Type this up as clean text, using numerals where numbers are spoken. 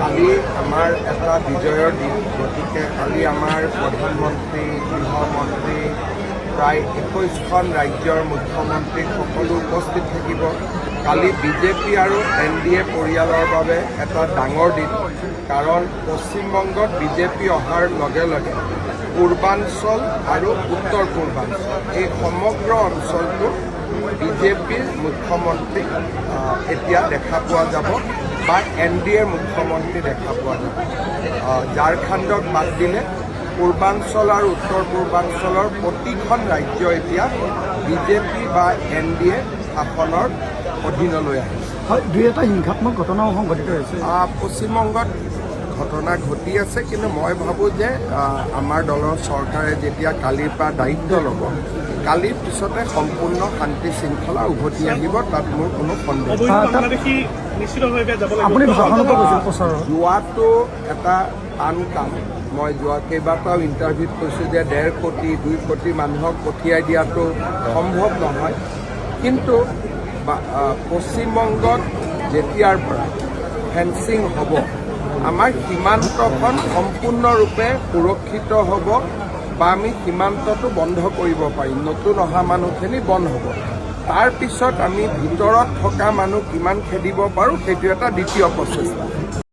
কালি আমাৰ এটা বিজয়ৰ দিন, গতিকে কালি আমাৰ প্ৰধানমন্ত্ৰী, গৃহমন্ত্ৰী, প্ৰায় 21খন ৰাজ্যৰ মুখ্যমন্ত্ৰী সকলো উপস্থিত থাকিব। কালি বিজেপি আৰু NDA পৰিয়ালৰ বাবে এটা ডাঙৰ দিন, কাৰণ পশ্চিমবংগত বিজেপি অহাৰ লগে লগে পূৰ্বাঞ্চল আৰু উত্তৰ পূৰ্বাঞ্চল এই সমগ্ৰ অঞ্চলটো বিজেপিৰ মুখ্যমন্ত্ৰী এতিয়া দেখা পোৱা যাব বা NDAৰ মুখ্যমন্ত্ৰী দেখা পোৱা যাব। ঝাৰখণ্ডক বাদ দিলে পূৰ্বাঞ্চল আৰু উত্তৰ পূৰ্বাঞ্চলৰ প্ৰতিখন ৰাজ্য এতিয়া বিজেপি বা NDA শাসনৰ অধীনলৈ আহিছে। হয়, দুই এটা হিংসাত্মক ঘটনাও সংঘটিত হৈছে পশ্চিমবংগত ঘটনা ঘটি আছে, কিন্তু মই ভাবোঁ যে আমাৰ দলৰ চৰকাৰে যেতিয়া কালিৰ পৰা দায়িত্ব ল'ব, কালিৰ পিছতে সম্পূৰ্ণ শান্তি শৃংখলা উভতি আহিব, তাত মোৰ কোনো সন্দেহ যোৱাটো এটা টান কাম। মই যোৱা কেইবাটাও ইণ্টাৰভিউত কৈছোঁ যে 1.5 কোটি 2 কোটি মানুহক পঠিয়াই দিয়াটো সম্ভৱ নহয়, কিন্তু পশ্চিমবংগত যেতিয়াৰ পৰা ফেন্সিং হ'ব, আমাৰ সীমান্তখন সম্পূৰ্ণৰূপে সুৰক্ষিত হ'ব বা আমি সীমান্তটো বন্ধ কৰিব পাৰিম, নতুন অহা মানুহখিনি বন্ধ হ'ব। তাৰপিছত আমি ভিতৰত থকা মানুহ কিমান খেদিব পাৰোঁ, সেইটো এটা দ্বিতীয় প্ৰচেষ্টা।